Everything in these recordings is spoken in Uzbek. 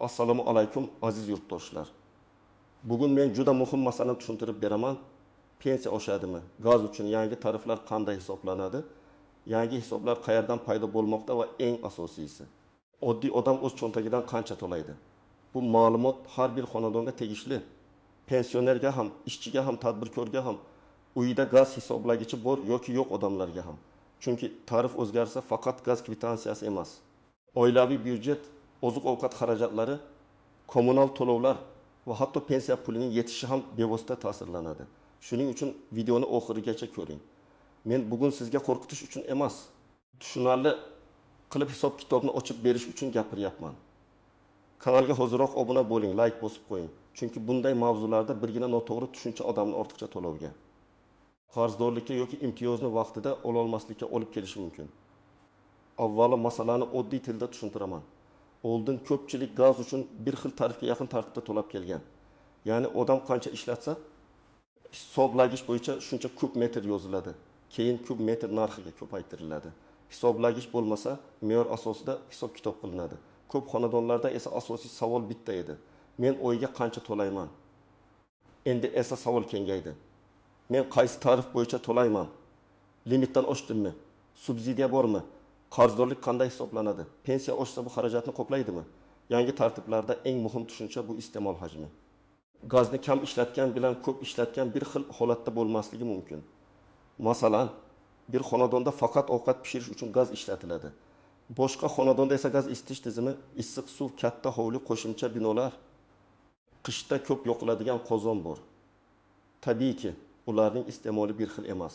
Assalomu alaykum aziz yurtdoshlar. Bugun men juda muhim masalani tushuntirib beraman. Pensiya oshadimi? Gaz uchun yangi tariflar qanday hisoblanadi? Yangi hisoblar qayerdan paydo bo'lmoqda va eng asosiysi, oddiy odam o'z cho'ntagidan qancha to'laydi? Bu ma'lumot har bir xonadonga tegishli. Pensionerga ham, ishchiga ham, tadbirkorga ham, uyida gaz hisoblagichi bor yoki yo'q odamlarga ham. Chunki tarif o'zgarsa faqat gaz kvitansiyasi emas. Oilaviy byudjet, oziq-ovqat xarajatlari, kommunal to'lovlar va hatto pensiya pulining yetishi ham bevosita ta'sirlanadi. Shuning uchun videoni oxirigacha ko'ring. Men bugun sizga qo'rqitish uchun emas, tushunarli qilib hisob-kitobni ochib berish uchun gapiryapman. Kanalga hoziroq obuna bo'ling, like bosib qo'ying. Chunki bunday mavzularda birgina noto'g'ri tushuncha odamni ortiqcha to'lovga, qarzdorlikka yoki imtiyozni vaqtida ola olmaslikka olib kelishi mumkin. Avvalo masalani oddiy tilda tushuntiraman. Oldin ko'pchilik gaz uchun bir xil tarifga yaqin tartibda to'lab kelgan. Ya'ni odam qancha ishlatsa, hisoblagich bo'yicha shuncha kub metr yoziladi. Keyin kub metr narxiga ko'paytiriladi. Hisoblagich bo'lmasa, me'yor asosida hisob-kitob qilinadi. Ko'p xonadonlarda esa asosiy savol bitta edi. Men oyga qancha to'layman? Endi esa savol kengaydi. Men qaysi tarif bo'yicha to'layman? Limitdan oshdimmi? Subsidiya bormi? Qarzdorlik qanday hisoblanadi? Pensiya oshsa bu xarajatni qoplaydimi? Yangi tartiblarda eng muhim tushuncha bu iste'mol hajmi. Gazni kam ishlatgan bilan ko'p ishlatgan bir xil holatda bo'lmasligi mumkin. Masalan, bir xonadonda faqat ovqat pishirish uchun gaz ishlatiladi. Boshqa xonadonda esa gaz isitish tizimi, issiq suv, katta hovli, qo'shimcha binolar, qishda ko'p yoqiladigan qozon bor. Tabiiyki, ularning iste'moli bir xil emas.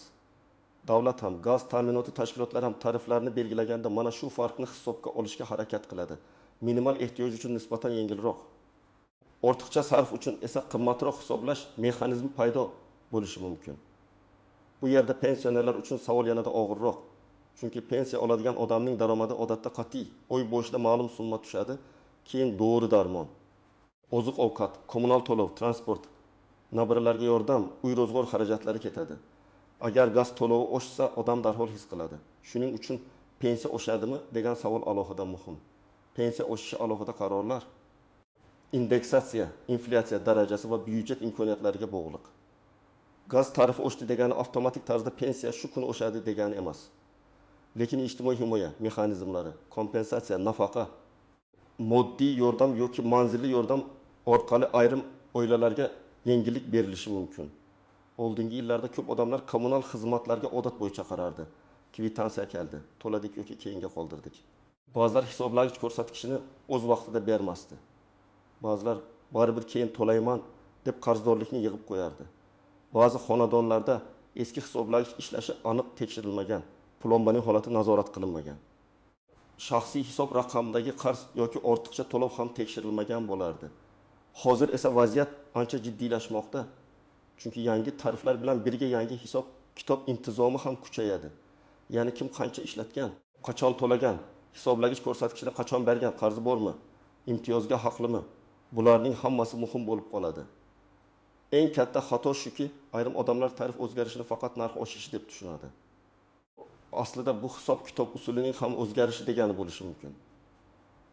Davlat ham, gaz ta'minoti tashkilotlari ham tariflarni belgilaganda mana shu farqni hisobga olishga harakat qiladi. Minimal ehtiyoj uchun nisbatan yengilroq, ortiqcha sarf uchun esa qimmatroq hisoblash mexanizmi paydo bo'lishi mumkin. Bu yerda pensionerlar uchun savol yanada og'irroq. Chunki pensiya oladigan odamning daromadi odatda qat'iy, oy boshida ma'lum summa tushadi, keyin dori-darmon, oziq-ovqat, kommunal to'lov, transport, nabiralarga yordam, uy-ro'zg'or xarajatlari ketadi. Agar gaz to'lovi oshsa, odam darhol his qiladi. Shuning uchun pensiya oshadimi degan savol alohida muhim. Pensiya oshishi alohida qarorlar, indeksatsiya, inflyatsiya darajasi va byudjet imkoniyatlariga bog'liq. Gaz tarifi oshdi degani avtomatik tarzda pensiya shu kun oshadi degani emas. Lekin ijtimoiy himoya mexanizmlari, kompensatsiya, nafaqa, moddiy yordam yoki manzilli yordam orqali ayrim oilalarga yengillik berilishi mumkin. Oldingi yillarda ko'p odamlar kommunal xizmatlarga odat bo'yicha qarardi. Kvitansiya keldi, to'ladik yoki keyinga qoldirdik. Ba'zilar hisoblagich ko'rsatkichini o'z vaqtida bermasdi. Ba'zilar baribir keyin to'layman deb qarzdorlikni yig'ib qo'yardi. Ba'zi xonadonlarda eski hisoblagich ishlashi aniq tekshirilmagan, plombaning holati nazorat qilinmagan. Shaxsiy hisob raqamidagi qarz yoki ortiqcha to'lov ham tekshirilmagan bo'lardi. Hozir esa vaziyat ancha jiddiylashmoqda. Chunki yangi tariflar bilan birga yangi hisob-kitob intizomi ham kuchayadi. Ya'ni kim qancha ishlatgan, qachon to'lagan, hisoblagich ko'rsatkichini qachon bergan, qarzi bormi, imtiyozga haqlimi? Bularning hammasi muhim bo'lib qoladi. Eng katta xato shuki, ayrim odamlar tarif o'zgarishini faqat narx oshishi deb tushunadi. Aslida bu hisob-kitob usulining ham o'zgarishi degani bo'lishi mumkin.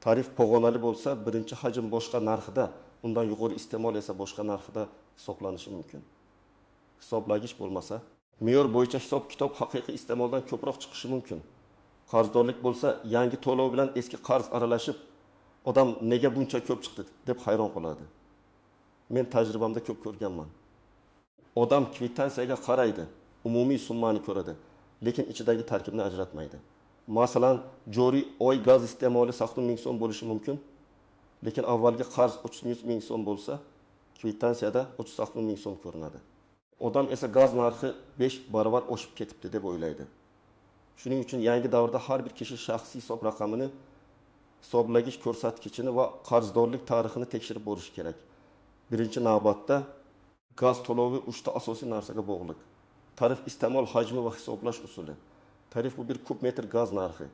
Tarif pog'onali bo'lsa, birinchi hajm boshqa narxida, undan yuqori iste'mol esa boshqa narxida hisoblanishi mumkin. Hisoblagich bo'lmasa, me'yor bo'yicha hisob-kitob haqiqiy iste'moldan ko'proq chiqishi mumkin. Qarzdorlik bo'lsa, yangi to'lov bilan eski qarz aralashib, odam nega buncha ko'p chiqdi deb hayron qoladi. Men tajribamda ko'p ko'rganman. Odam kvitansiyaga qaraydi, umumiy summani ko'radi, lekin ichidagi tarkibni ajratmaydi. Masalan, joriy oy gaz iste'moli 80 ming so'm bo'lishi mumkin, lekin avvalgi qarz 300 ming so'm bo'lsa, kvitansiyada 360 ming so'm ko'rinadi. Odam esa gaz narxi 5 barobar oshib ketibdi deb o'ylaydi. Shuning uchun yangi davrda har bir kishi shaxsiy hisob raqamini, hisoblagich ko'rsatkichini va qarzdorlik tarixini tekshirib borishi kerak. Birinchi navbatda gaz to'lovi 3 ta asosiy narsaga bog'liq. Tarif iste'mol hajmi va hisoblash usuli. Tarif bu bir kub metr gaz narxi.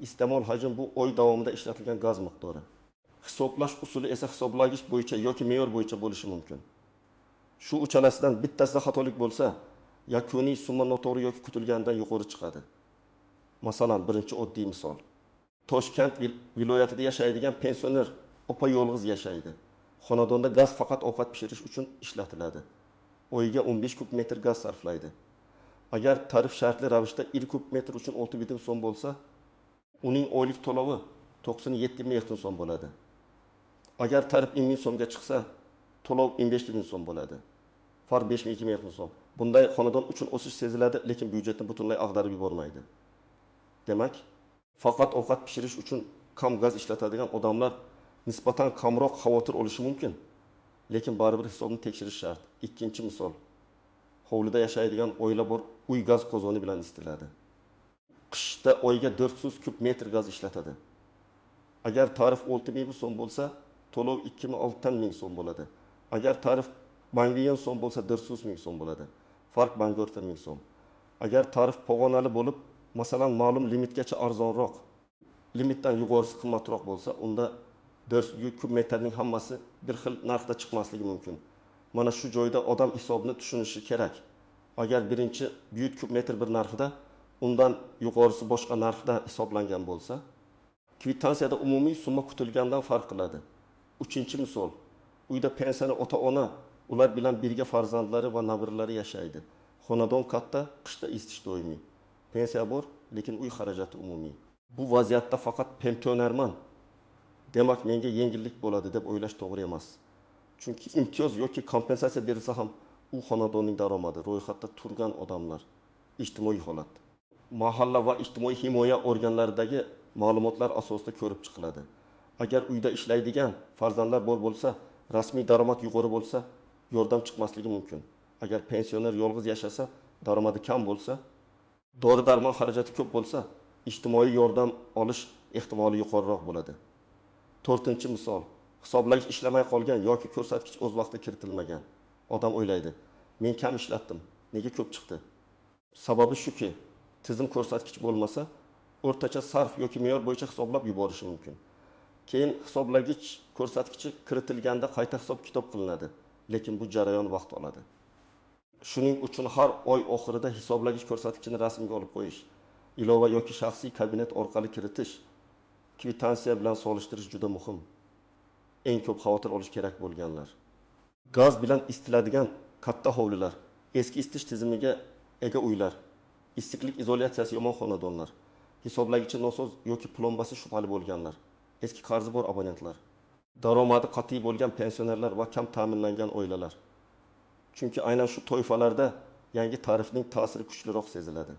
Iste'mol hajm bu oy davomida ishlatilgan gaz miqdori. Hisoblash usuli esa hisoblagich bo'yicha yoki me'yor bo'yicha bo'lishi mumkin. Shu uchalasidan bittasida xatolik bo'lsa, yakuniy summa noto'g'ri yoki kutilganidan yuqori chiqadi. Masalan, birinchi oddiy misol. Toshkent viloyatida yashaydigan pensioner opa yolg'iz yashaydi. Xonadonda gaz faqat ovqat pishirish uchun ishlatiladi. Oyga 15 kub metr gaz sarflaydi. Agar tarif shartli ravishda 1 kub metr uchun 6,000 so'm bo'lsa, uning oylik to'lovi 97 ming so'm bo'ladi. Agar tarif 10 ming so'mga chiqsa, to'lov 15 ming so'm bo'ladi. Farq 5,2 ming so'm. Bunday xonadon uchun o'sish seziladi, lekin byudjetni butunlay ag'darib yubormaydi. Demak, faqat ovqat pishirish uchun kam gaz ishlatadigan odamlar nisbatan kamroq xavotir olishi mumkin. Lekin baribir hisobni tekshirish shart. Ikkinchi misol. Hovlida yashaydigan oila bor, uy gaz qozoni bilan isitiladi. Qishda oyga 400 kub metr gaz ishlatadi. Agar tarif 6 ming so'm bo'lsa, to'lov 2,6 ming so'm bo'ladi. Agar tarif bangiyan so'm bo'lsa, 400 ming so'm bo'ladi. Farq bangi 4 ming so'm. Agar tarif pog'onali bo'lib, masalan, ma'lum limitgacha arzonroq, limitdan yuqorisi qimmatroq bo'lsa, unda 400 kub metrning hammasi bir xil narxda chiqmasligi mumkin. Mana shu joyda odam hisobni tushunishi kerak. Agar birinchi buyuk kub metr bir narxida, undan yuqorisi boshqa narxda hisoblangan bo'lsa, kvittansiyada umumiy summa kutilgandan farq qiladi. Uchinchi misol, uyda pensiyali ota-ona, ular bilan birga farzandlari va nabiralari yashaydi. Xonadon katta, qishda isitish doimiy. Pensiya bor, lekin uy xarajati umumiy. Bu vaziyatda faqat pensionerman, demak menga yengillik bo'ladi deb o'ylash to'g'ri emas. Chunki imtiyoz yoki kompensatsiya berilsa ham u xonadonning daromadi, ro'yxatda turgan odamlar, ijtimoiy holat, mahalla va ijtimoiy himoya organlaridagi ma'lumotlar asosida ko'rib chiqiladi. Agar uyda ishlaydigan farzandlar bor bo'lsa, rasmiy daromad yuqori bo'lsa, yordam chiqmasligi mumkin. Agar pensioner yolg'iz yashasa, daromadi kam bo'lsa, dori-darmon xarajati ko'p bo'lsa, ijtimoiy yordam olish ehtimoli yuqoriroq bo'ladi. To'rtinchi misol, hisoblagich ishlamay qolgan yoki ko'rsatkich o'z vaqtida kiritilmagan. Odam o'ylaydi, men kam ishlatdim, nega ko'p chiqdi? Sababi shuki, tizim ko'rsatkich bo'lmasa, o'rtacha sarf yoki me'yor bo'yicha hisoblab yuborishi mumkin. Keyin hisoblagich ko'rsatkichi kiritilganda qayta hisob kitob qilinadi, lekin bu jarayon vaqt oladi. Shuning uchun har oy oxirida hisoblagich ko'rsatkichini rasmga olib qo'yish, ilova yoki shaxsiy kabinet orqali kiritish, kvitansiya bilan solishtirish juda muhim. Eng ko'p xavotir olish kerak bo'lganlar. Gaz bilan isitiladigan katta hovlilar, eski isitish tizimiga ega uylar, issiqlik izolyatsiyasi yomon xonadonlar, hisoblagichi nosoz yoki plombasi shubhali bo'lganlar, eski qarzi bor abonentlar, daromadi qat'iy bo'lgan pensionerlar va kam ta'minlangan oilalar. Chunki aynan shu toifalarda yangi tarifning ta'siri kuchliroq seziladi.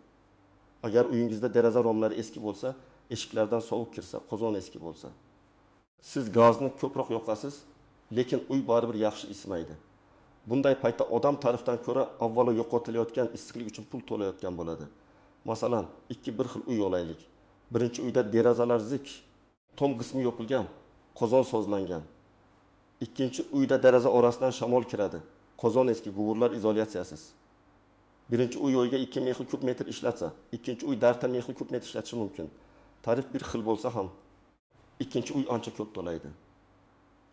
Agar uyingizda deraza romlari eski bo'lsa, eshiklardan sovuq kirsa, qozon eski bo'lsa, siz gazni ko'proq yoqasiz, lekin uy baribir yaxshi isimaydi. Bunday paytda odam tarifdan ko'ra avvalo yo'qotilayotgan issiqlik uchun pul to'layotgan bo'ladi. Masalan, bir xil uy olaylik. Birinchi uyda derazalar zik, tom qismi yopilgan, qozon sozlangan. Ikkinchi uyda deraza orasidan shamol kiradi. Qozon eski, g'uvurlar izolyatsiyasiz. Birinchi uy oyga 2 ming kub metr ishlatsa, ikkinchi uy dartan ming kub metr ishlatishi mumkin. Tarif bir xil bo'lsa ham, ikkinchi uy ancha ko'p to'laydi.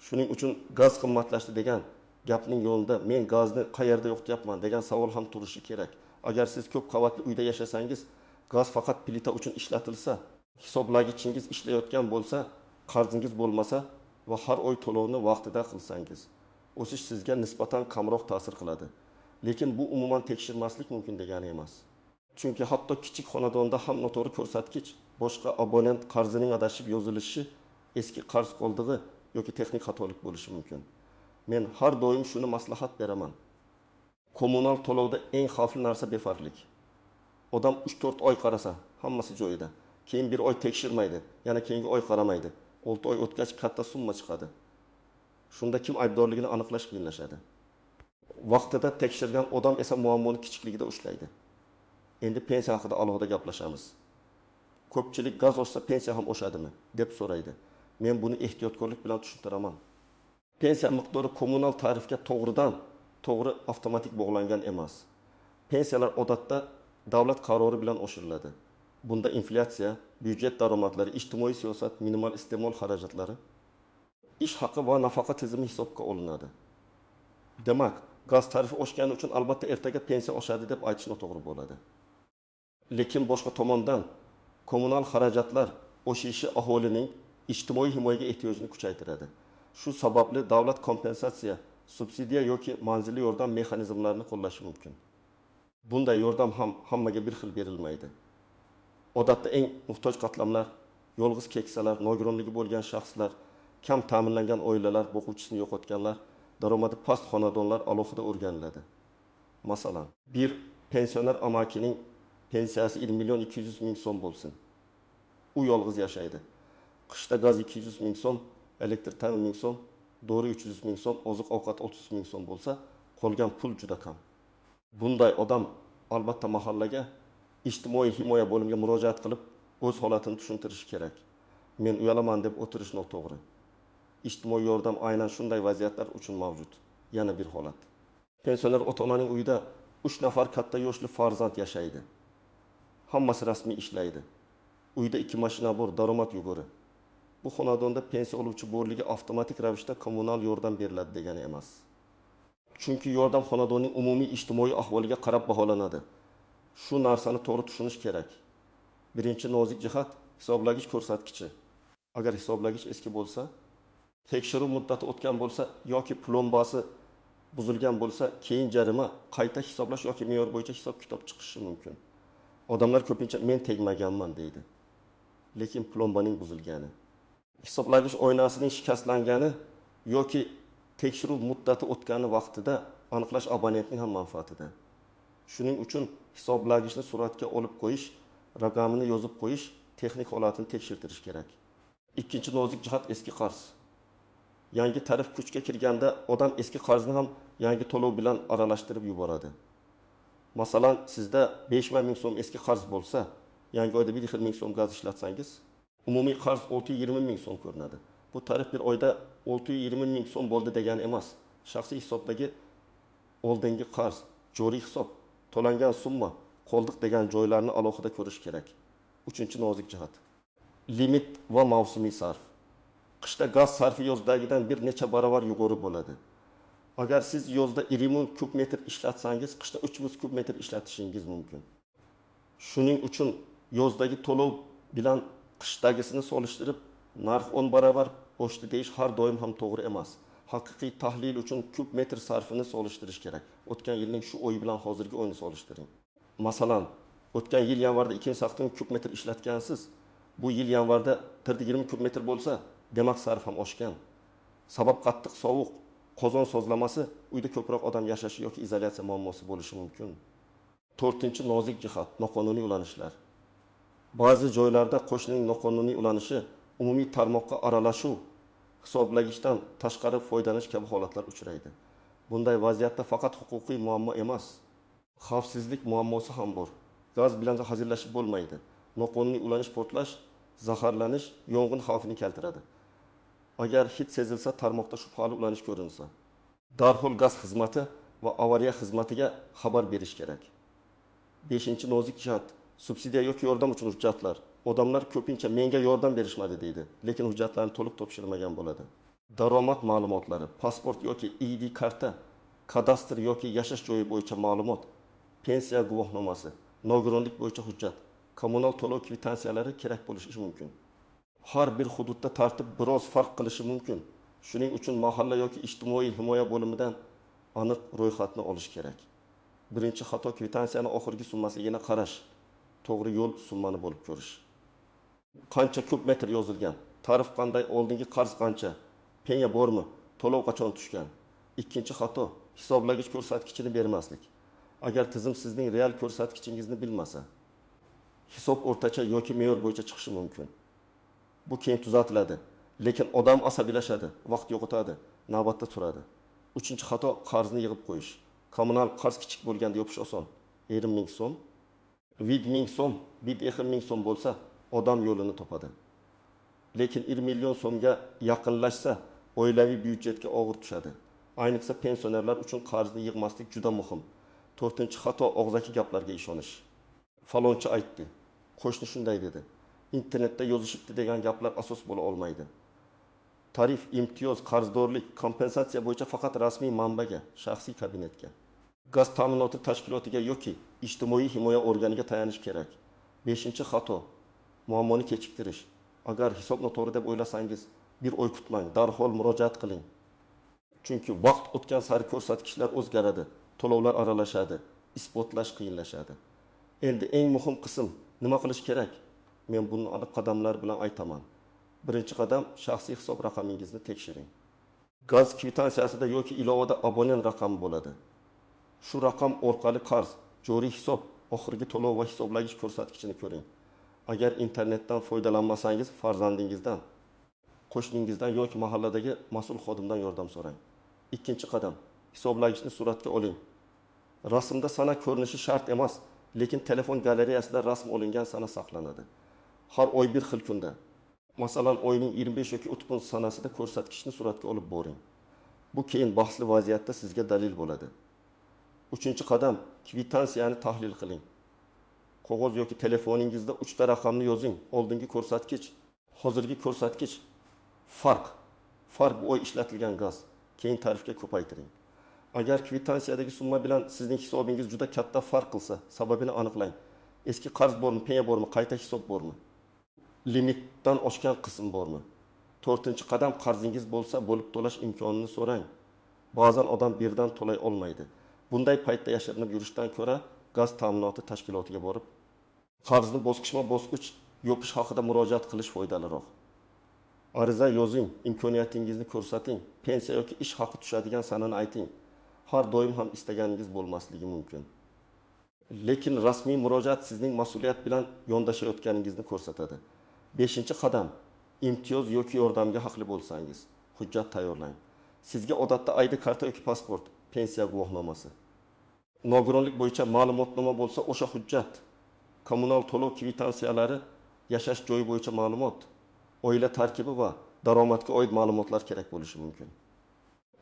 Shuning uchun gaz qimmatlashdi degan gapning yo'lida men gazni qayerda yo'qotyapman degan savol ham turishi kerak. Agar siz ko'p qavatli uyda yashasangiz, gaz faqat plita uchun ishlatilsa, hisoblagichingiz ishlayotgan bo'lsa, qarzingiz bo'lmasa va har oy to'lovni vaqtida qilsangiz, o'sish sizga nisbatan kamroq ta'sir qiladi. Lekin bu umuman tekshirmaslik mumkin degani emas. Chunki hatto kichik xonadonda ham noto'g'ri ko'rsatkich, boshqa abonent qarzining adashib yozilishi, eski qarz qoldig'i yoki texnik xatolik bo'lishi mumkin. Men har doim shuni maslahat beraman. Kommunal to'lovda eng xavfli narsa befarqlik. Odam 3-4 oy qarasa, hammasi joyida. Keyin bir oy tekshirmaydi, yana keyingi oy qaramaydi. 6 oy o'tgach katta summa chiqadi. Shunda kim aybdorligini aniqlash qiyinlashadi. Vaqtida tekshirgan odam esa muammoni kichikligida ushlaydi. Endi pensiya haqida alohida gaplashamiz. Ko'pchilik gaz oshsa pensiya ham oshadimi deb so'raydi. Men buni ehtiyotkorlik bilan tushuntiraman. Pensiya miqdori kommunal tarifga to'g'ri avtomatik bog'langan emas. Pensiyalar odatda davlat qarori bilan oshiriladi. Bunda inflyatsiya, byudjet daromadlari, ijtimoiy siyosat, minimal iste'mol xarajatlari, ish haqi va nafaqa tizimi hisobga olinadi. Demak, gaz tarifi oshgani uchun albatta ertaga pensiya oshadi deb aytish noto'g'ri bo'ladi. Lekin boshqa tomondan kommunal xarajatlar oshishi aholining ijtimoiy himoyaga ehtiyojini kuchaytiradi. Shu sababli davlat kompensatsiya, subsidiya yoki manzilli yordam mexanizmlarini qo'llashi mumkin. Bunday yordam ham hammaga bir xil berilmaydi. Odatda eng muhtoj qatlamlar, yolg'iz keksalar, nogironligi bo'lgan shaxslar, kam ta'minlangan oilalar, o'quvchisini yo'qotganlar, daromadi past xonadonlar alohida o'rganiladi. Masalan, bir pensioner amakining pensiyasi 1 milyon 200 ming so'm bo'lsin. U yolg'iz yashaydi. Qishda gaz 200 ming so'm, elektr ta'min ming so'm, dori 300 ming so'm, oziq-ovqat 30 ming so'm bo'lsa, qolgan pul juda kam. Bunday odam albatta mahallaga ijtimoiy himoya bo'limiga murojaat qilib, o'z holatini tushuntirishi kerak. Men uyalaman deb o'tirish noto'g'ri. Ijtimoiy yordam aynan shunday vaziyatlar uchun mavjud. Yana bir holat. Pensioner ota-onaning uyida 3 nafar katta yoshli farzand yashaydi. Hammasi rasmiy ishlaydi. Uyda 2 mashina bor, daromad yuguri. Bu xonadonda pensiya oluvchi borligi avtomatik ravishda kommunal yordam beriladi degani emas. Chunki yordam xonadonning umumiy ijtimoiy ahvoliga qarab baholanadi. Shu narsani to'g'ri tushunish kerak. Birinchi nozik jihat hisoblagich ko'rsatkichi. Agar hisoblagich eski bo'lsa, tekshiruv muddati o'tgan bo'lsa yoki plombasi buzilgan bo'lsa, keyin jarima, qayta hisoblash yoki me'yor bo'yicha hisob-kitob chiqishi mumkin. Odamlar ko'pincha men tegmaganman deydi. Lekin plombaning buzilgani, hisoblagich oynasining shikastlangani yoki tekshiruv muddati o'tgani vaqtida aniqlash abonentning ham manfaatida. Shuning uchun hisoblagichni suratga olib qo'yish, raqamini yozib qo'yish, texnik holatini tekshirtirish kerak. Ikkinchi nozik jihat eski qarz. Yangi tarif kuchga kirganda odam eski qarzni ham yangi to'lov bilan aralashtirib yuboradi. Masalan, sizda 5 ming so'm eski qarz bo'lsa, yangi oyda 1 ming so'm gaz ishlatsangiz, umumiy qarz 620 ming so'm ko'rinadi. Bu tarif bir oyda 620 ming so'm bo'ldi degani emas. Shaxsiy hisobdagi oldingi qarz, joriy hisob, to'langan summa, qoldiq degan joylarni alohida ko'rish kerak. Uchinchi nozik jihat. Limit va mavsumiy sarf. Qishda gaz sarfi yozdagidan bir necha barobar yuqori bo'ladi. Agar siz yozda 20 kub metr ishlatsangiz, qishda 300 kub metr ishlatishingiz mumkin. Shuning uchun yozdagi to'lov bilan qishdagisini solishtirib, narx 10 barobar oshdi deyish har doim ham to'g'ri emas. Haqiqiy tahlil uchun kub metr sarfini solishtirish kerak. O'tgan yilning shu oyi bilan hozirgi oyni solishtiring. Masalan, o'tgan yil yanvarda 2 kub metr ishlatgansiz. Bu yil yanvarda 20 kub metr bo'lsa, demak sarf ham oshgan. Sabab qattiq sovuq, qozon sozlamasi, uyda ko'proq odam yashashi yoki izolyatsiya muammosi bo'lishi mumkin. 4-chi nozik jihat, noqonuniy ulanishlar. Ba'zi joylarda qo'shnining noqonuniy ulanishi, umumiy tarmoqqa aralashuv, hisoblagichdan tashqari foydalanish kabi holatlar uchraydi. Bunday vaziyatda faqat huquqiy muammo emas, xavfsizlik muammosi ham bor. Gaz bilan hazillashib bo'lmaydi. Noqonuniy ulanish, portlash, zaharlanish yong'in xavfini keltiradi. Agar hid sezilsa, tarmoqda shubhali ulanish ko'rinsa, darhol gaz xizmati va avariya xizmatiga xabar berish kerak. 5-chi nozik jihat, subsidiya yoki yordam uchun hujjatlar. Odamlar ko'pincha menga yordam berishmadi deydi, lekin hujjatlarni to'liq topshirilmagan bo'ladi. Daromad ma'lumotlari, pasport yoki ID karta, kadastr yoki yashash joyi bo'yicha ma'lumot, pensiya guvohnomasi, nogironlik bo'yicha hujjat, kommunal to'lov kvitansiyalari kerak bo'lishi mumkin. Har bir hududda tartib biroz farq qilishi mumkin. Shuning uchun mahalla yoki ijtimoiy himoya bo'limidan aniq ro'yxatni olish kerak. Birinchi xato kvitansiyani oxirgi summasiga qarash, to'g'ri yo'l summani bo'lib ko'rish. Qancha kub metr yozilgan, tarif qanday, oldingi qarz qancha, pensiya bormi, to'lov qachon tushgan. Ikkinchi xato, hisoblagich ko'rsatkichini bermaslik. Agar tizim sizning real ko'rsatkichingizni bilmasa, hisob o'rtacha yoki me'yor bo'yicha chiqishi mumkin. Bu keyin tuzatiladi, lekin odam asabiylashadi, vaqt yo'qotadi, navbatda turadi. 3-chi xato, qarzni yig'ib qo'yish. Kommunal qarz kichik bo'lganda yopish oson. 20 ming so'm, 1 ming so'm, 1 ming so'm bo'lsa, odam yo'lini topadi. Lekin 1 million so'mga yaqinlashsa, oilaviy byudjetga og'ir tushadi. Ayniqsa pensionerlar uchun qarzni yig'maslik juda muhim. 4-chi xato, og'zaki gaplarga ishonish. Falonchi aytdi, qo'shni shunday dedi, internetda yozishibdi degan gaplar asos bo'la olmaydi. Tarif, imtiyoz, qarzdorlik, kompensatsiya bo'yicha faqat rasmiy manbaga, shaxsiy kabinetga, gaz ta'minoti tashkilotiga yoki ijtimoiy himoya organiga tayanish kerak. 5-chi xato, muammoni kechiktirish. Agar hisob noto'g'ri deb o'ylasangiz, bir oy kutmang, darhol murojaat qiling. Chunki vaqt o'tgan sari ko'rsatkichlar o'zgaradi, to'lovlar aralashadi, isbotlash qiyinlashadi. Endi eng muhim qism nima qilish kerak? Men buni aniq qadamlar bilan aytaman. Birinchi qadam shaxsiy hisob raqamingizni tekshiring. Gaz kvitansiyasida yoki ilovada abonent raqami bo'ladi. Shu raqam orqali qarz, joriy hisob, oxirgi to'lov va hisoblagich ko'rsatkichini ko'ring. Agar internetdan foydalanmasangiz, farzandingizdan, qo'shningizdan yoki mahalladagi mas'ul xodimdan yordam so'rang. Ikkinchi qadam, hisoblagichni suratga oling. Rasmda sana ko'rinishi shart emas, lekin telefon galereyasida rasm olingan sana saqlanadi. Har oy bir xil kunda. Masalan, oyning 25 yoki 30 sanasida ko'rsatkichni suratga olib boring. Bu keyin bahsli vaziyatda sizga dalil bo'ladi. Uchinchi qadam, kvitansiyani tahlil qiling. Qog'oz yoki telefoningizda 3 ta raqamni yozing. Oldingi ko'rsatkich, hozirgi ko'rsatkich, farq bu oy ishlatilgan gaz. Keyin tarifga ko'paytiring. Agar kvitansiyadagi summa bilan sizning hisobingiz juda katta farq qilsa, sababini aniqlang. Eski qarz bormi, penya bormi, qayta hisob bormi? Limitdan oshgan qism bormi? To'rtinchi qadam, qarzingiz bo'lsa, bo'lib to'lash imkonini so'rang. Ba'zan odam birdan to'lay olmaydi. Bunday paytda yashirinib yurishdan ko'ra, gaz ta'minoti tashkilotiga borib, qarzni bosqichma-bosqich yopish haqida murojaat qilish foydaliroq. Ariza yozing, imkoniyatingizni ko'rsating, pensiya yoki ish haqi tushadigan sanani ayting. Har doim ham istaganingiz bo'lmasligi mumkin. Lekin rasmiy murojaat sizning mas'uliyat bilan yondashayotganingizni ko'rsatadi. 5-qadam, imtiyoz yoki yordamga haqli bo'lsangiz, hujjat tayyorlang. Sizga odatda ID karta yoki pasport, pensiya guvohnomasi. Nogironlik bo'yicha ma'lumotnoma bo'lsa, o'sha hujjat, kommunal to'lov kvitansiyalari, yashash joyi bo'yicha ma'lumot, oila tarkibi va daromadga oid ma'lumotlar kerak bo'lishi mumkin.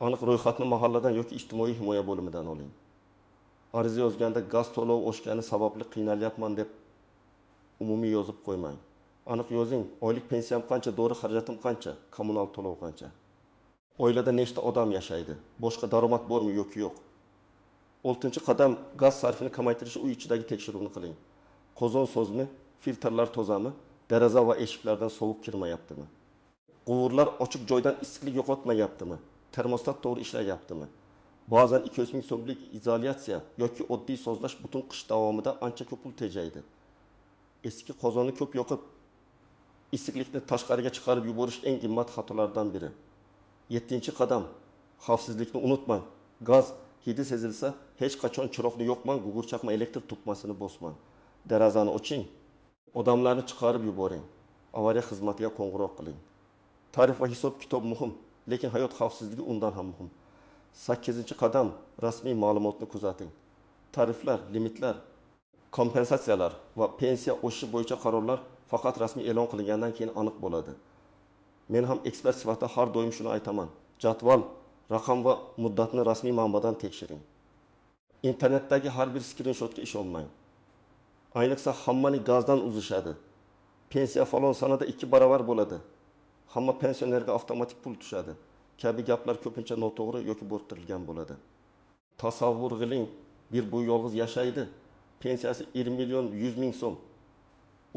Aniq ro'yxatni mahalladan yoki ijtimoiy himoya bo'limidan oling. Ariza yozganda gaz to'lovi oshgani sababli qiynalyapman deb umumiy yozib qo'ymang. Aniq yozing, oylik pensiyam qancha, dori xarajatim qancha, kommunal to'lov qancha. Oilada nechta odam yashaydi? Boshqa daromad bormi yoki yo'q? 6-qadam, gaz sarfini kamaytirish uy ichidagi tekshiruvni qiling. Qozon sozmi, filtrlar tozami, deraza va eshiklardan sovuq kirmayaptimi? Quvurlar ochiq joydan issiqlik yo'qotmayaptimi? Termostat to'g'ri ishlayaptimi? Ba'zan 200 ming so'mlik izolyatsiya yoki oddiy sozlash butun qish davomida ancha ko'p pul tejaydi. Eski qozonni ko'p yoqib, issiqlikni tashqariga chiqarib yuborish eng qimmat xatolardan biri. 7-qadam, xavfsizlikni unutmang. Gaz hidi sezilsa, hech qachon chiroqni yoqmang, gugurt chaqma elektr tugmasini bosmang. Derazani oching, odamlarni chiqarib yuboring. Avariya xizmatiga qo'ng'iroq qiling. Tarif va hisob kitob muhim, lekin hayot xavfsizligi undan ham muhim. 8-qadam, rasmiy ma'lumotni kuzating. Tariflar, limitlar, kompensatsiyalar va pensiya o'sishi bo'yicha qarorlar faqat rasmiy e'lon qilingandan keyin aniq bo'ladi. Men ham ekspert sifatida har doim shuni aytaman. Jadval, raqam va muddatni rasmiy manbadan tekshiring. Internetdagi har bir skrinshotga ishonmang. Ayniqsa hammani gazdan uzishadi. Pensiya falon sanada 2 barobar bo'ladi. Hamma pensionerga avtomatik pul tushadi. Kabi gaplar ko'pincha noto'g'ri yoki bo'rttirilgan bo'ladi. Tasavvur qiling, bir bu yolg'iz yashaydi. Pensiyasi 20 million 100 ming so'm.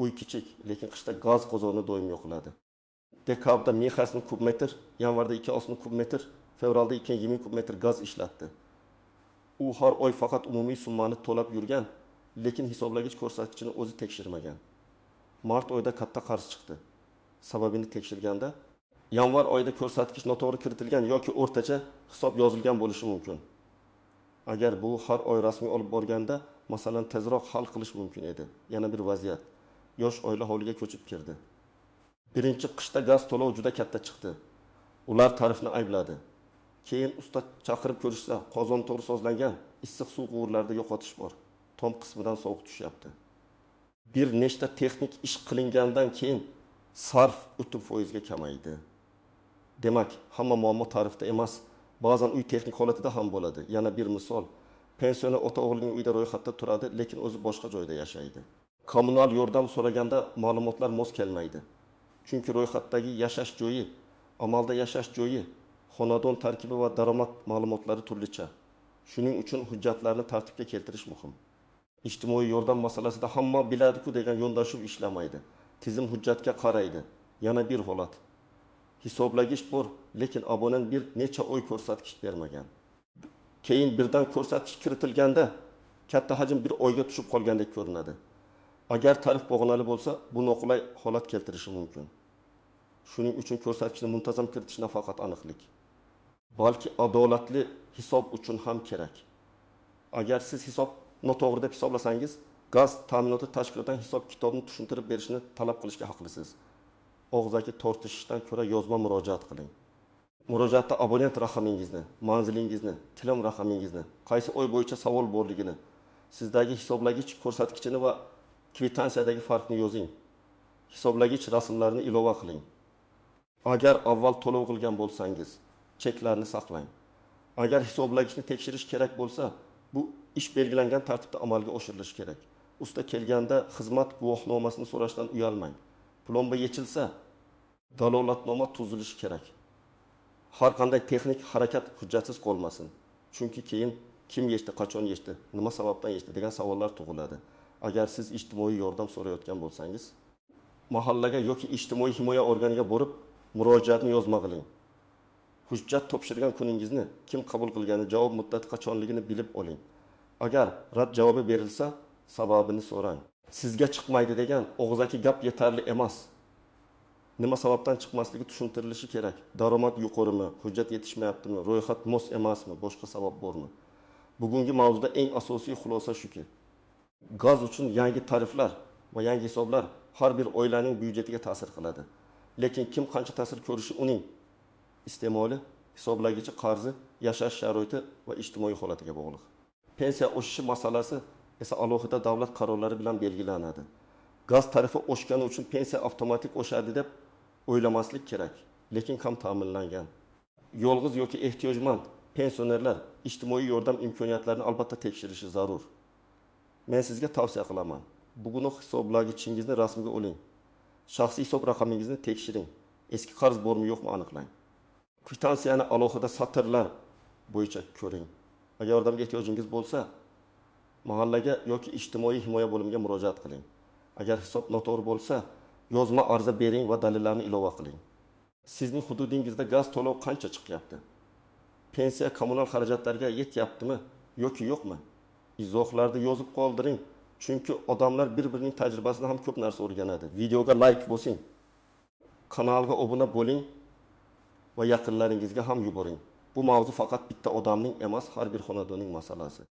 Uy kichik, lekin qishda gaz qozoni doim yoqiladi. Dekabrda 1000 kub metr, yanvarda 2000 kub metr, fevralda 2000 kub metr gaz ishlatdi. U har oy faqat umumiy summani to'lab yurgan, lekin hisoblagich ko'rsatkichini o'zi tekshirmagan. Mart oyida katta qarz chiqdi. Sababini tekshirganda yanvar oyida ko'rsatkich noto'g'ri kiritilgan yoki o'rtacha hisob yozilgan bo'lishi mumkin. Agar bu har oy rasmiy olib borganda, masalan, tezroq hal qilish mumkin edi. Yana bir vaziyat. Yosh oila hovliga ko'chib kirdi. Birinchi qishda gaz to'lovi juda katta chiqdi. Ular tarifni aybladi. Keyin usta chaqirib ko'rishsa, qozon to'g'ri sozlangan, issiq suv quvurlarida yo'qotish bor. Tom qismidan sovuq tushyapti. Bir nechta texnik ish qilingandan keyin sarf 4% kamaydi. Demak, hamma muammo tarifda emas, ba'zan uy texnik holatida ham bo'ladi. Yana bir misol, pensioner ota o'g'lining uyda ro'yxatda turadi, lekin o'zi boshqa joyda yashaydi. Kommunal yordam so'raganda ma'lumotlar mos kelmaydi. Chunki ro'yxatdagi yashash joyi, amalda yashash joyi, xonadon tarkibi va daromad ma'lumotlari turlicha. Shuning uchun hujjatlarni tartibga keltirish muhim. Ijtimoiy yordam masalasida hamma biladi-ku degan yondashuv ishlamaydi. Tizim hujjatga qaraydi. Yana bir holat. hisoblagich bor, lekin abonent bir necha oy ko'rsatkich bermagan. Keyin birdan ko'rsatkich kiritilganda katta hajm bir oyga tushib qolgandek ko'rinadi. Agar tarif bog'lanali bo'lsa, bu noqulay holat keltirishi mumkin. Shuning uchun ko'rsatkichni muntazam kiritish nafaqat aniqlik, balki adolatli hisob uchun ham kerak. Agar siz hisob noto'g'ri deb hisoblasangiz, gaz ta'minoti tashkilotidan hisob kitobni tushuntirib berishni talab qilishga haqlisiz. Og'zaki tortishishdan ko'ra yozma murojaat qiling. Murojaatda abonent raqamingizni, manzilingizni, telefon raqamingizni, qaysi oy bo'yicha savol borligini, sizdagi hisoblagich ko'rsatkichini va kvitansiyadagi farqni yozing. Hisoblagich rasmlarini ilova qiling. Agar avval to'lov qilgan bo'lsangiz, cheklarni saqlang. Agar hisoblagichni tekshirish kerak bo'lsa, bu ish belgilangan tartibda amalga oshirilishi kerak. Usta kelganda xizmat guvohnomasini so'rashdan uyalmang. Plomba yechilsa, dalolatnoma tuzilishi kerak. Har qanday texnik harakat hujjatsiz qolmasin. Chunki keyin kim yechdi, qachon yechdi, nima sababdan yechdi degan savollar tug'iladi. Agar siz ijtimoiy yordam so'rayotgan bo'lsangiz, mahallaga yoki ijtimoiy himoya organiga borib murojaatni yozma qiling. Hujjat topshirgan kuningizni kim qabul qilgani, javob muddati qachonligini bilib oling. Agar rad javobi berilsa, sababini so'rang. Sizga chiqmaydi degan og'zaki gap yetarli emas. Nima sababdan chiqmasligi tushuntirilishi kerak. Daromad yuqorimi, hujjat yetishmayaptimi, ro'yxat mos emasmi, boshqa sabab bormi? Bugungi mavzuda eng asosiy xulosa shuki, gaz uchun yangi tariflar va yangi hisoblar har bir oilaning byudjetiga ta'sir qiladi. Lekin kim qancha ta'sir ko'rishi uning iste'moli, hisoblagichi qarzi, yashash sharoiti va ijtimoiy holatiga bog'liq. Pensiya oshishi masalasi esa alohida davlat qarorlari bilan belgilanadi. Gaz tarifi oshgani uchun pensiya avtomatik oshadi deb o'ylamaslik kerak, lekin kam ta'minlangan. Yolg'iz yoki ehtiyojmand pensionerlar ijtimoiy yordam imkoniyatlarini albatta tekshirishi zarur. Men sizga tavsiya qilaman. Bugunoq hisoblagichingizni rasmga oling. Shaxsiy hisob raqamingizni tekshiring. Eski qarz bormi yo'qmi aniqlang. Kvitansiyani alohida satrlar bo'yicha ko'ring. Agar yordamga ehtiyojingiz bo'lsa, mahallaga yoki ijtimoiy himoya bo'limiga murojaat qiling. Agar hisob noto'g'ri bo'lsa, yozma ariza bering va dalillarni ilova qiling. Sizning hududingizda gaz to'lov qancha chiqyapti? Pensiya kommunal xarajatlarga yetyaptimi yoki yo'qmi? Izohlarda yozib qoldiring. Chunki odamlar bir-birining tajribasidan ham ko'p narsa o'rganadi. Videoga like bosing. Kanalga obuna bo'ling va yaqinlaringizga ham yuboring. Bu mavzu faqat bitta odamning emas, har bir xonadonning masalasi.